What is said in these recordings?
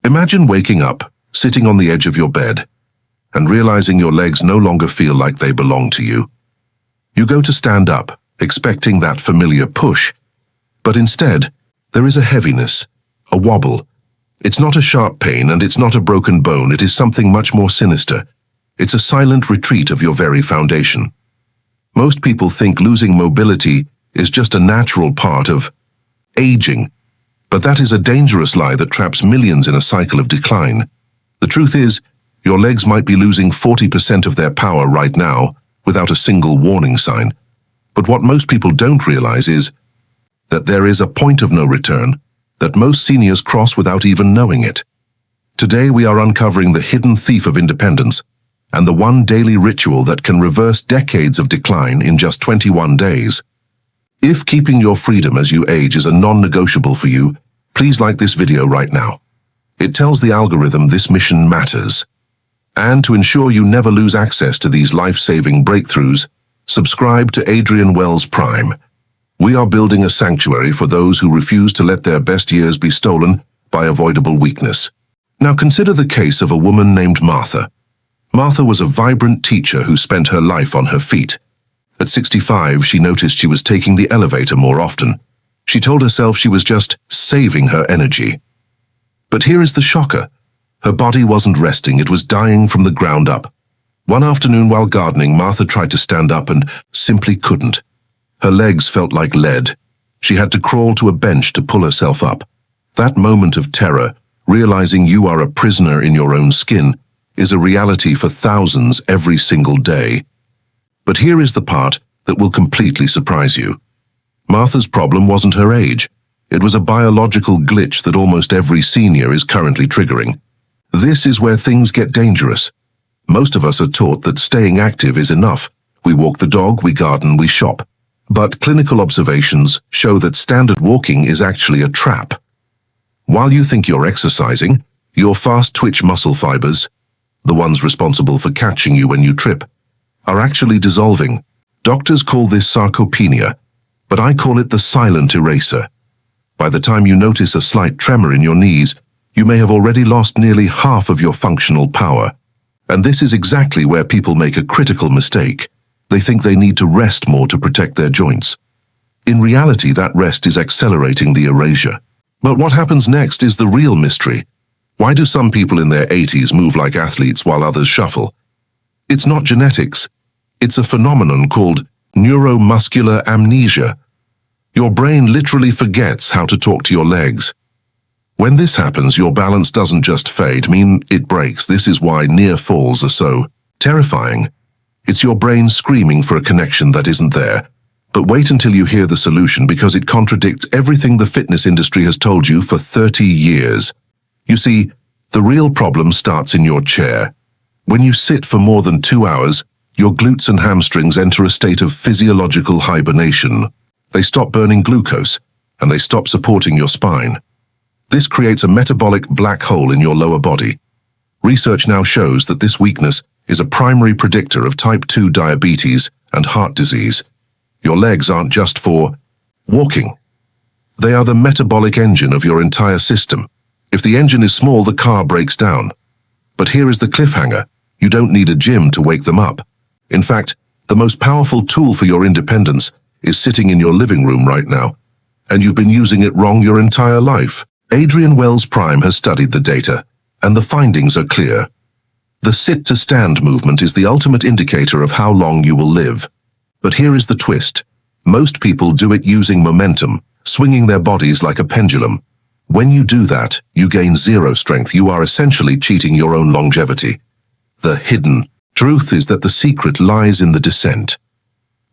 Imagine waking up, sitting on the edge of your bed, and realizing your legs no longer feel like they belong to you. You go to stand up, expecting that familiar push, but instead, there is a heaviness, a wobble. It's not a sharp pain and it's not a broken bone, it is something much more sinister. It's a silent retreat of your very foundation. Most people think losing mobility is just a natural part of aging, but that is a dangerous lie that traps millions in a cycle of decline. The truth is, your legs might be losing 40% of their power right now without a single warning sign. But what most people don't realize is that there is a point of no return that most seniors cross without even knowing it. Today we are uncovering the hidden thief of independence and the one daily ritual that can reverse decades of decline in just 21 days. If keeping your freedom as you age is a non-negotiable for you, please like this video right now. It tells the algorithm this mission matters. And to ensure you never lose access to these life-saving breakthroughs, subscribe to Adrian Wells Prime. We are building a sanctuary for those who refuse to let their best years be stolen by avoidable weakness. Now consider the case of a woman named Martha. Martha was a vibrant teacher who spent her life on her feet. At 65, she noticed she was taking the elevator more often. She told herself she was just saving her energy. But here is the shocker. Her body wasn't resting, it was dying from the ground up. One afternoon while gardening, Martha tried to stand up and simply couldn't. Her legs felt like lead. She had to crawl to a bench to pull herself up. That moment of terror, realizing you are a prisoner in your own skin, is a reality for thousands every single day. But here is the part that will completely surprise you. Martha's problem wasn't her age. It was a biological glitch that almost every senior is currently triggering. This is where things get dangerous. Most of us are taught that staying active is enough. We walk the dog, we garden, we shop. But clinical observations show that standard walking is actually a trap. While you think you're exercising, your fast-twitch muscle fibers, the ones responsible for catching you when you trip, are actually dissolving. Doctors call this sarcopenia, but I call it the silent eraser. By the time you notice a slight tremor in your knees, you may have already lost nearly half of your functional power. And this is exactly where people make a critical mistake. They think they need to rest more to protect their joints. In reality, that rest is accelerating the erasure. But what happens next is the real mystery. Why do some people in their 80s move like athletes while others shuffle? It's not genetics. It's a phenomenon called neuromuscular amnesia. Your brain literally forgets how to talk to your legs. When this happens, your balance doesn't just fade, it breaks. This is why near falls are so terrifying. It's your brain screaming for a connection that isn't there. But wait until you hear the solution, because it contradicts everything the fitness industry has told you for 30 years. You see, the real problem starts in your chair. When you sit for more than 2 hours, your glutes and hamstrings enter a state of physiological hibernation. They stop burning glucose, and they stop supporting your spine. This creates a metabolic black hole in your lower body. Research now shows that this weakness is a primary predictor of type 2 diabetes and heart disease. Your legs aren't just for walking. They are the metabolic engine of your entire system. If the engine is small, the car breaks down. But here is the cliffhanger. You don't need a gym to wake them up. In fact, the most powerful tool for your independence is sitting in your living room right now, and you've been using it wrong your entire life. Adrian Wells Prime has studied the data, and the findings are clear. The sit-to-stand movement is the ultimate indicator of how long you will live. But here is the twist. Most people do it using momentum, swinging their bodies like a pendulum. When you do that, you gain zero strength. You are essentially cheating your own longevity. The hidden truth is that the secret lies in the descent.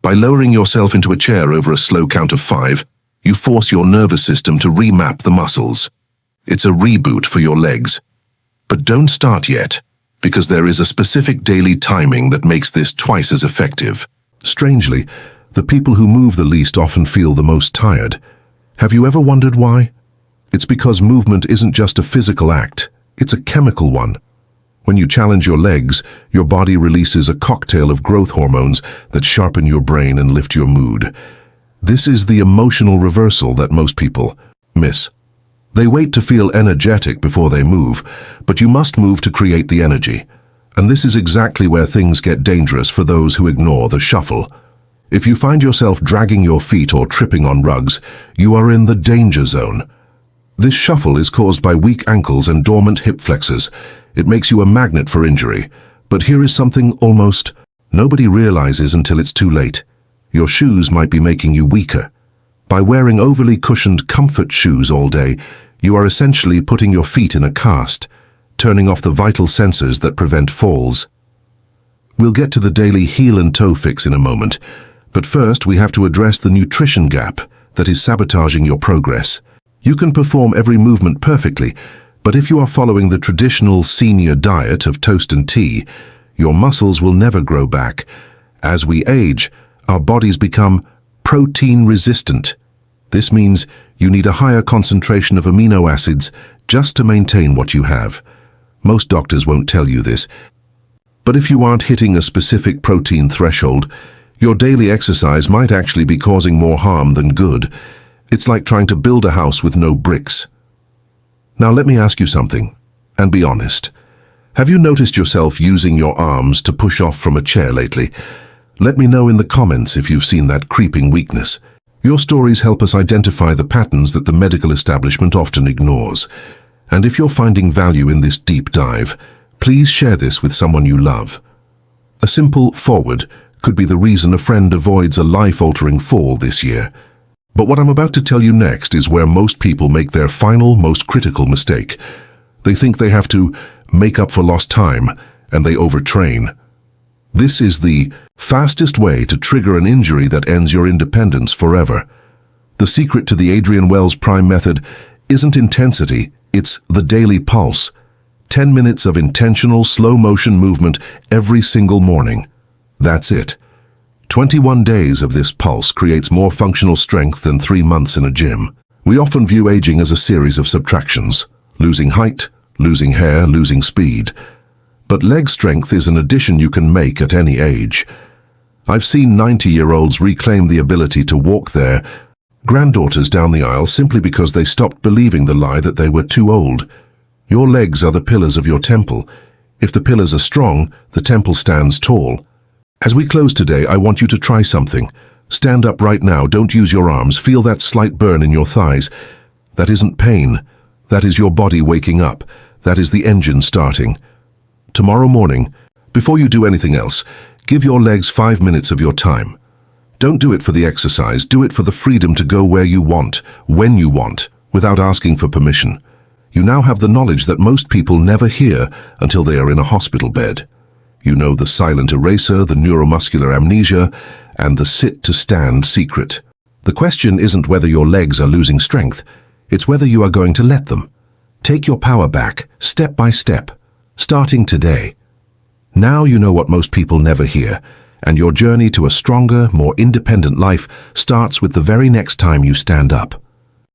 By lowering yourself into a chair over a slow count of 5, you force your nervous system to remap the muscles. It's a reboot for your legs. But don't start yet, because there is a specific daily timing that makes this twice as effective. Strangely, the people who move the least often feel the most tired. Have you ever wondered why? It's because movement isn't just a physical act, it's a chemical one. When you challenge your legs, your body releases a cocktail of growth hormones that sharpen your brain and lift your mood. This is the emotional reversal that most people miss. They wait to feel energetic before they move, but you must move to create the energy. And this is exactly where things get dangerous for those who ignore the shuffle. If you find yourself dragging your feet or tripping on rugs, you are in the danger zone. This shuffle is caused by weak ankles and dormant hip flexors. It makes you a magnet for injury. But here is something almost nobody realizes until it's too late. Your shoes might be making you weaker. By wearing overly cushioned comfort shoes all day, you are essentially putting your feet in a cast, turning off the vital sensors that prevent falls. We'll get to the daily heel and toe fix in a moment, but first we have to address the nutrition gap that is sabotaging your progress. You can perform every movement perfectly, but if you are following the traditional senior diet of toast and tea, your muscles will never grow back. As we age, our bodies become protein resistant. This means you need a higher concentration of amino acids just to maintain what you have. Most doctors won't tell you this, but if you aren't hitting a specific protein threshold, your daily exercise might actually be causing more harm than good. It's like trying to build a house with no bricks. Now let me ask you something, and be honest. Have you noticed yourself using your arms to push off from a chair lately? Let me know in the comments if you've seen that creeping weakness. Your stories help us identify the patterns that the medical establishment often ignores. And if you're finding value in this deep dive, please share this with someone you love. A simple forward could be the reason a friend avoids a life-altering fall this year. But what I'm about to tell you next is where most people make their final, most critical mistake. They think they have to make up for lost time, and they overtrain. This is the fastest way to trigger an injury that ends your independence forever. The secret to the Adrian Wells Prime method isn't intensity, it's the daily pulse. 10 minutes of intentional, slow-motion movement every single morning. That's it. 21 days of this pulse creates more functional strength than 3 months in a gym. We often view aging as a series of subtractions. Losing height, losing hair, losing speed. But leg strength is an addition you can make at any age. I've seen 90-year-olds reclaim the ability to walk their granddaughters down the aisle simply because they stopped believing the lie that they were too old. Your legs are the pillars of your temple. If the pillars are strong, the temple stands tall. As we close today, I want you to try something. Stand up right now, don't use your arms, feel that slight burn in your thighs. That isn't pain. That is your body waking up. That is the engine starting. Tomorrow morning, before you do anything else, give your legs 5 minutes of your time. Don't do it for the exercise, do it for the freedom to go where you want, when you want, without asking for permission. You now have the knowledge that most people never hear until they are in a hospital bed. You know the silent eraser, the neuromuscular amnesia, and the sit-to-stand secret. The question isn't whether your legs are losing strength, it's whether you are going to let them. Take your power back, step by step, starting today. Now you know what most people never hear, and your journey to a stronger, more independent life starts with the very next time you stand up.